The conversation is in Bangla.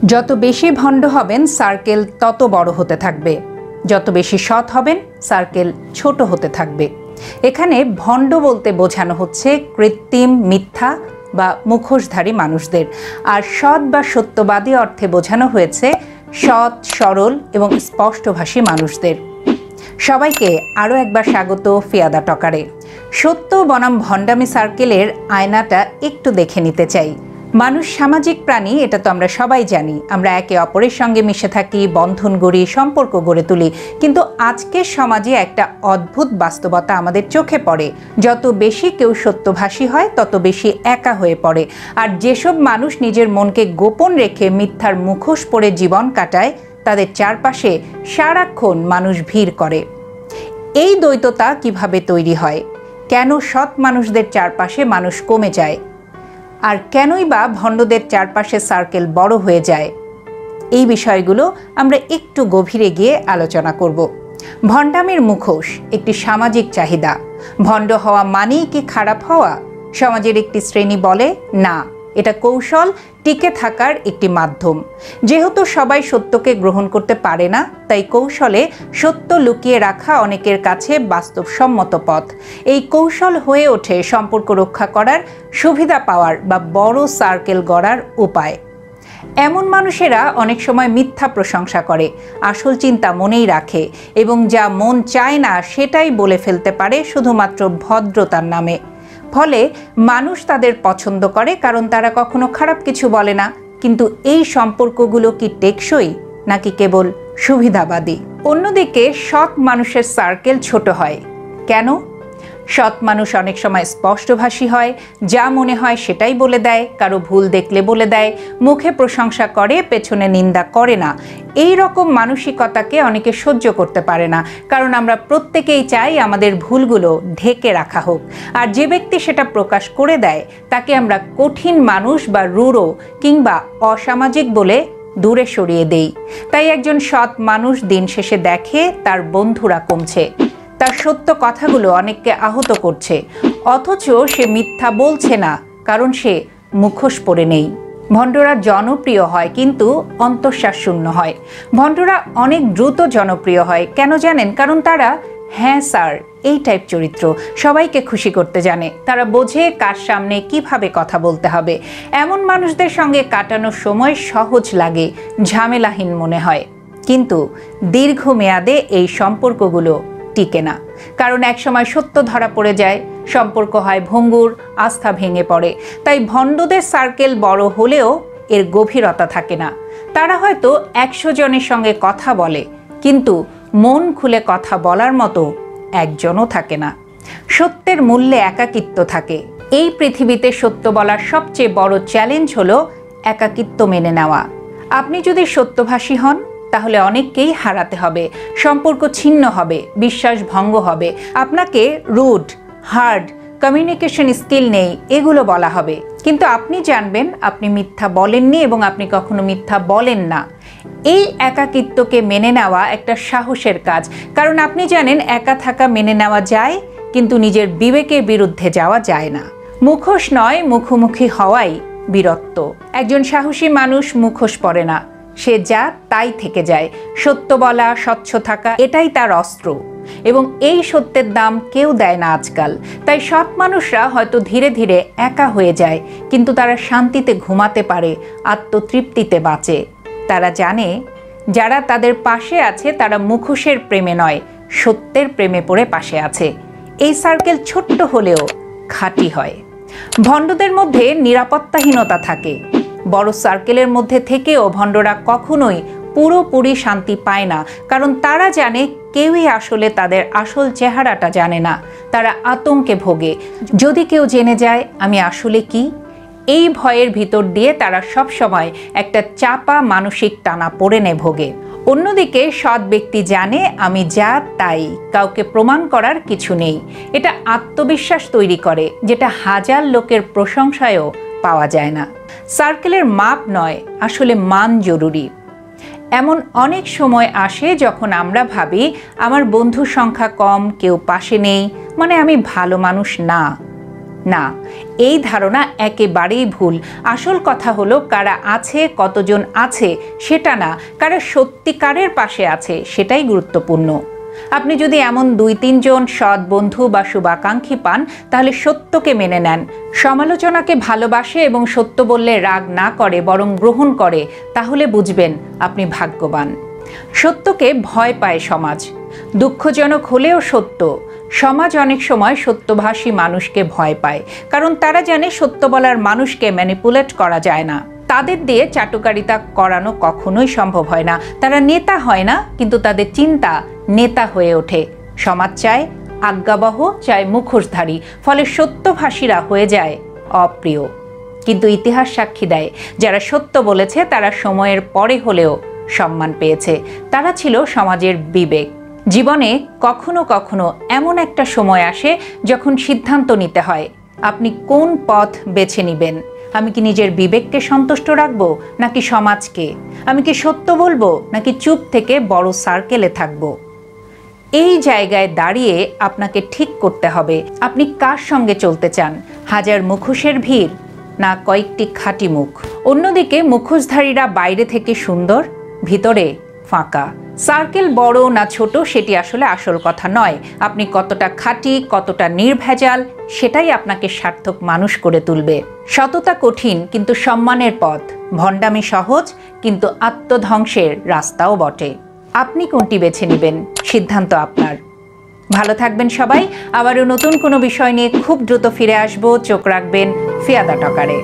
যত বেশি ভণ্ড হবেন সার্কেল তত বড় হতে থাকবে, যত বেশি সৎ হবেন সার্কেল ছোট হতে থাকবে। এখানে ভণ্ড বলতে বোঝানো হচ্ছে কৃত্রিম, মিথ্যা বা মুখোশধারী মানুষদের, আর সৎ বা সত্যবাদী অর্থে বোঝানো হয়েছে সৎ, সরল এবং স্পষ্টভাষী মানুষদের। সবাইকে আরও একবার স্বাগত ফিয়াদা টকারে। সত্য বনাম ভণ্ডামি সার্কেলের আয়নাটা একটু দেখে নিতে চাই। মানুষ সামাজিক প্রাণী, এটা তো আমরা সবাই জানি। আমরা একে অপরের সঙ্গে মিশে থাকি, বন্ধন গড়ি, সম্পর্ক গড়ে তুলি। কিন্তু আজকের সমাজে একটা অদ্ভুত বাস্তবতা আমাদের চোখে পড়ে। যত বেশি কেউ সত্যভাষী হয় তত বেশি একা হয়ে পড়ে। আর যেসব মানুষ নিজের মনকে গোপন রেখে মিথ্যার মুখোশ পরে জীবন কাটায়, তাদের চারপাশে সারাক্ষণ মানুষ ভিড় করে। এই দ্বৈততা কিভাবে তৈরি হয়? কেন সৎ মানুষদের চারপাশে মানুষ কমে যায়? আর কেনই বা ভণ্ডদের চারপাশে সার্কেল বড় হয়ে যায়? এই বিষয়গুলো আমরা একটু গভীরে গিয়ে আলোচনা করব। ভণ্ডামির মুখোশ একটি সামাজিক চাহিদা। ভণ্ড হওয়া মানেই কি খারাপ হওয়া? সমাজের একটি শ্রেণী বলে না, এটা কৌশল, টিকে থাকার একটি মাধ্যম। যেহেতু সবাই সত্যকে গ্রহণ করতে পারে না, তাই কৌশলে সত্য লুকিয়ে রাখা অনেকের কাছে বাস্তবসম্মত পথ। এই কৌশল হয়ে ওঠে সম্পর্ক রক্ষা করার, সুবিধা পাওয়ার বা বড় সার্কেল গড়ার উপায়। এমন মানুষেরা অনেক সময় মিথ্যা প্রশংসা করে, আসল চিন্তা মনেই রাখে এবং যা মন চায় না সেটাই বলে ফেলতে পারে শুধুমাত্র ভদ্রতার নামে। ফলে মানুষ তাদের পছন্দ করে, কারণ তারা কখনো খারাপ কিছু বলে না। কিন্তু এই সম্পর্কগুলো কি টেকসই নাকি কেবল সুবিধাবাদী? অন্যদিকে সৎ মানুষের সার্কেল ছোট হয় কেন? সৎ মানুষ অনেক সময় স্পষ্টভাষী হয়, যা মনে হয় সেটাই বলে দেয়, কারো ভুল দেখলে বলে দেয়, মুখে প্রশংসা করে, পেছনে নিন্দা করে না। এই রকম মানসিকতাকে অনেকে সহ্য করতে পারে না, কারণ আমরা প্রত্যেকেই চাই আমাদের ভুলগুলো ঢেকে রাখা হোক। আর যে ব্যক্তি সেটা প্রকাশ করে দেয় তাকে আমরা কঠিন মানুষ বা রূঢ় কিংবা অসামাজিক বলে দূরে সরিয়ে দেই। তাই একজন সৎ মানুষ দিন শেষে দেখে তার বন্ধুরা কমছে, তার সত্য কথাগুলো অনেককে আহত করছে, অথচ সে মিথ্যা বলছে না, কারণ সে মুখোশ পরে নেই। ভণ্ডরা জনপ্রিয় হয় কিন্তু অন্তঃশ্বাস শূন্য হয়। ভণ্ডরা অনেক দ্রুত জনপ্রিয় হয় কেন জানেন? কারণ তারা হ্যাঁ স্যার এই টাইপ চরিত্র, সবাইকে খুশি করতে জানে। তারা বোঝে কার সামনে কিভাবে কথা বলতে হবে। এমন মানুষদের সঙ্গে কাটানোর সময় সহজ লাগে, ঝামেলাহীন মনে হয়। কিন্তু দীর্ঘমেয়াদে এই সম্পর্কগুলো টিকে না, কারণ একসময় সত্য ধরা পড়ে যায়, সম্পর্ক হয় ভঙ্গুর, আস্থা ভেঙে পড়ে। তাই ভণ্ডদের সার্কেল বড় হলেও এর গভীরতা থাকে না। তারা হয়তো 100 জনের সঙ্গে কথা বলে, কিন্তু মন খুলে কথা বলার মতো একজনও থাকে না। সত্যের মূল্যে একাকিত্ব থাকে। এই পৃথিবীতে সত্য বলার সবচেয়ে বড় চ্যালেঞ্জ হলো একাকিত্ব মেনে নেওয়া। আপনি যদি সত্যভাষী হন তাহলে অনেককেই হারাতে হবে, সম্পর্ক ছিন্ন হবে, বিশ্বাস ভঙ্গ হবে, আপনাকে রুড, হার্ড, কমিউনিকেশন স্কিল নেই এগুলো বলা হবে। কিন্তু আপনি জানবেন আপনি মিথ্যা বলেননি এবং আপনি কখনো মিথ্যা বলেন না। এই একাকিত্বকে মেনে নেওয়া একটা সাহসের কাজ, কারণ আপনি জানেন একা থাকা মেনে নেওয়া যায়, কিন্তু নিজের বিবেকের বিরুদ্ধে যাওয়া যায় না। মুখোশ নয়, মুখোমুখি হওয়াই বীরত্ব। একজন সাহসী মানুষ মুখোশ পরে না, সে যা তাই থেকে যায়। সত্য বলা, স্বচ্ছ থাকা, এটাই তার অস্ত্র, এবং এই সত্যের দাম কেউ দেয় না আজকাল। তাই সৎ মানুষরা হয়তো ধীরে ধীরে একা হয়ে যায়, কিন্তু তারা শান্তিতে ঘুমাতে পারে, আত্মতৃপ্তিতে বাঁচে। তারা জানে যারা তাদের পাশে আছে তারা মুখোশের প্রেমে নয়, সত্যের প্রেমে পড়ে পাশে আছে। এই সার্কেল ছোট্ট হলেও খাঁটি হয়। ভণ্ডদের মধ্যে নিরাপত্তাহীনতা থাকে। বড় সার্কেলের মধ্যে থেকেও ভণ্ডরা কখনোই পুরোপুরি শান্তি পায় না, কারণ তারা জানে কেউই আসলে তাদের আসল চেহারাটা জানে না। তারা আতঙ্কে ভোগে, যদি কেউ জেনে যায় আমি আসলে কি। এই ভয়ের ভিতর দিয়ে তারা সব সময় একটা চাপা মানসিক টানাপোড়েনে ভোগে। অন্যদিকে সৎ ব্যক্তি জানে আমি যা তাই, কাউকে প্রমাণ করার কিছু নেই। এটা আত্মবিশ্বাস তৈরি করে, যেটা হাজার লোকের প্রশংসায়ও পাওয়া যায় না। সার্কেলের মাপ নয়, আসলে মান জরুরি। এমন অনেক সময় আসে যখন আমরা ভাবি আমার বন্ধু সংখ্যা কম, কেউ পাশে নেই, মানে আমি ভালো মানুষ না। না, এই ধারণা একেবারেই ভুল। আসল কথা হলো কারা আছে, কতজন আছে সেটা না, কারা সত্যিকারের পাশে আছে সেটাই গুরুত্বপূর্ণ। আপনি যদি এমন 2-3 জন সৎ বন্ধু বা শুভাকাঙ্ক্ষী পান, তাহলে সত্যকে মেনে নেন, সমালোচনাকে ভালোবাসে এবং সত্য বললে রাগ না করে বরং গ্রহণ করে, তাহলে বুঝবেন আপনি ভাগ্যবান। সত্যকে ভয় পায় সমাজ। দুঃখজনক হলেও সত্য, সমাজ অনেক সময় সত্যভাষী মানুষকে ভয় পায়, কারণ তারা জানে সত্য বলার মানুষকে ম্যানিপুলেট করা যায় না। তাদের দিয়ে চাটুকারিতা করানো কখনোই সম্ভব হয় না। তারা নেতা হয় না, কিন্তু তাদের চিন্তা নেতা হয়ে ওঠে। সমাজ চায় আজ্ঞাবহ, চায় মুখোশধারী, ফলে সত্যভাষীরা হয়ে যায় অপ্রিয়। কিন্তু ইতিহাস সাক্ষী দেয়, যারা সত্য বলেছে তারা সময়ের পরে হলেও সম্মান পেয়েছে। তারা ছিল সমাজের বিবেক। জীবনে কখনো কখনো এমন একটা সময় আসে যখন সিদ্ধান্ত নিতে হয়, আপনি কোন পথ বেছে নেবেন। আমি কি নিজের বিবেককে সন্তুষ্ট রাখবো নাকি সমাজকে? আমি কি সত্য বলবো নাকি চুপ থেকে বড় সার্কেলে থাকবো? এই জায়গায় দাঁড়িয়ে আপনাকে ঠিক করতে হবে আপনি কার সঙ্গে চলতে চান, হাজার মুখোশের ভিড় না কয়েকটি খাঁটি মুখ। অন্যদিকে মুখোশধারীরা বাইরে থেকে সুন্দর, ভিতরে ফাঁকা। সার্কেল বড় না ছোট সেটি আসলে আসল কথা নয়। আপনি কতটা খাঁটি, কতটা নির্ভেজাল, সেটাই আপনাকে সার্থক মানুষ করে তুলবে। সততা কঠিন কিন্তু সম্মানের পথ, ভণ্ডামি সহজ কিন্তু আত্মধ্বংসের রাস্তাও বটে। আপনি কোনটি বেছে নেবেন, সিদ্ধান্ত আপনার। ভালো থাকবেন সবাই। আবারও নতুন কোনো বিষয় নিয়ে খুব দ্রুত ফিরে আসবো। চোখ রাখবেন ফিয়াদা টকারে।